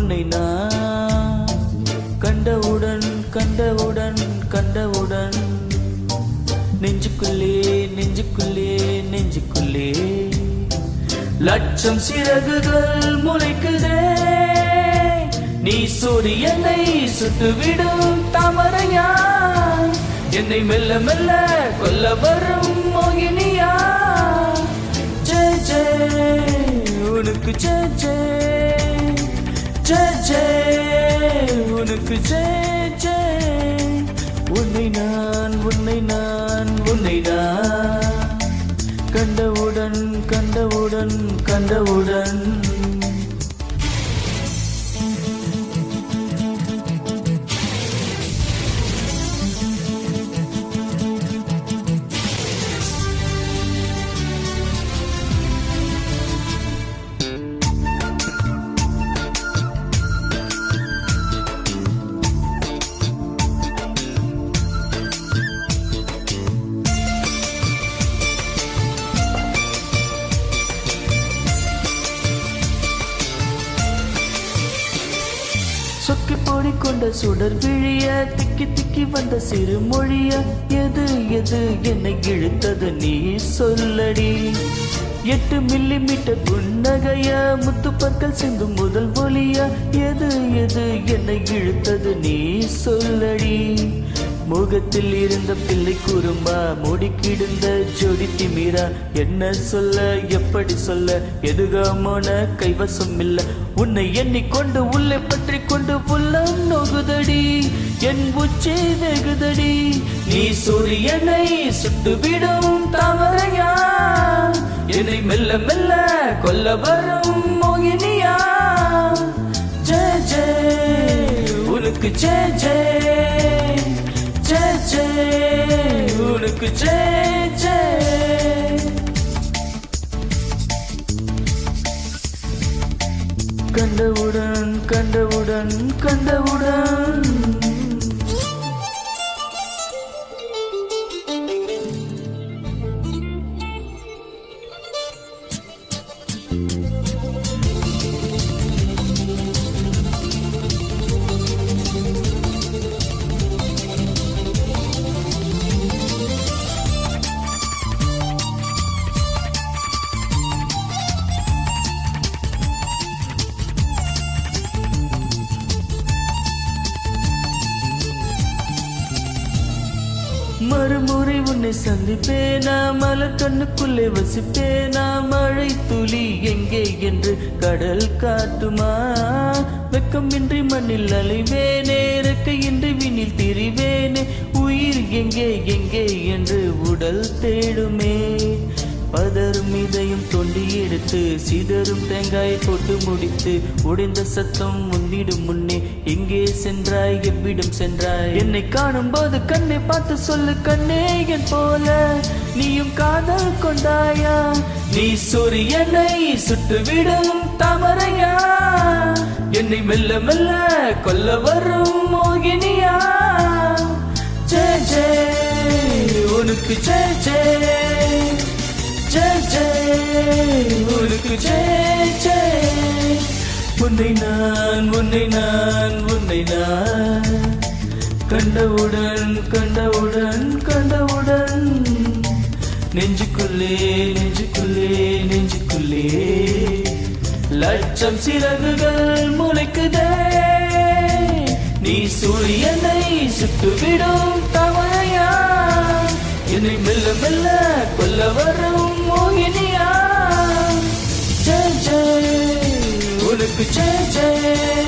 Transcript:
உன்னை நான் கண்டவுடன் கண்டவுடன் கண்டவுடன் நெஞ்சுக்குள்ளே நெஞ்சுக்குள்ளே நெஞ்சுக்குள்ளே லட்சம் சிறகுகள் முளைக்குதே. நீ சூரியனை சுட்டுவிடும் தாமரையா, என்னை மெல்ல மெல்ல கொல்ல வரும் மோகினியா. ஜெய் ஜெய் உனக்கு ஜெய் ஜெய், ஜெய் ஜெய் உனக்கு ஜெய் ஜெய். உன்னை நான் உன்னை நான் உன்னை நான் கண்டவுடன் கண்டவுடன் கண்டவுடன் சொக்கி போடிக்கொண்ட சுடர் விழிய, திக்கி திக்கி வந்த சிறு மொழிய, எது எது என்னை இழுத்தது நீ சொல்லடி. 8 மில்லிமீட்டர் புன்னகைய, முத்து பற்கள் சிந்தும் முதல் ஒலிய, எது எது என்னை இழுத்தது நீ சொல்லடி. முகத்தில் இருந்த பிள்ளை குறும்பா, முடிக்கிடுந்த ஜோடி திமிரா, என்ன சொல்ல எப்படி சொல்ல எதுகாமோன கைவசம் இல்ல. உன்னை எண்ணிக்கொண்டு உள்ளே பற்றி கொண்டு உள்ளம் நோகுதடி, என் உச்சி வெகுதடி. நீ சூரியனை சுட்டுவிடும் தாமரையா, என்னை மெல்ல மெல்ல கொல்ல வரும் மோகினியா. ஜெய் ஜெய் உனக்கு ஜெய் ஜெய், ஜெய் ஜெய் உனக்கு ஜெய் ஜெய். கண்டவுடன் கண்டவுடன் கண்டவுடன் மறுமுறை உன்னை சந்திப்பேனா, மலர் கண்ணுக்குள்ளே வசிப்பேனா. மழை துளி எங்கே என்று கடல் காட்டுமா, வெக்கமின்றி மண்ணில் அலைவேனே, இறக்கையின்றி விண்ணில் திரிவேனே. உயிர் எங்கே எங்கே என்று உடல் தேடுமே. பதரும் இதயம் தொண்டி எடுத்து சிதறும் தேங்காயை போட்டு முடித்து, உடைந்த சத்தம் முந்திடும் முன்னே எங்கே சென்றாய் எவ்விடம் சென்றாய். என்னை காணும் போது கண்ணை பார்த்து சொல்லு கண்ணே என் போல நீயும் காதல் கொண்டாயா. நீ சூரியனை சுட்டுவிடும் தாமரையா, என்னை மெல்ல மெல்ல கொல்ல வரும் மோகினியா. ஜெய் ஜெய் உனக்கு ஜெய் ஜெய், ஜெய் ஜெய் உனக்கு ஜெய் ஜெய். உன்னை நான் உன்னை நான் உன்னை நான் கண்டவுடன் கண்டவுடன் கண்டவுடன் நெஞ்சுக்குள்ளே நெஞ்சுக்குள்ளே நெஞ்சுக்குள்ளே லட்சம் சிறகுகள் முளைக்குதே. நீ சூரியனை சுட்டுவிடும் தாமரையா, என்னை மெல்ல மெல்ல கொல்ல வரும் மோகினியா. ஜெய் ஜெய் உனக்கு ஜெய் ஜெய்.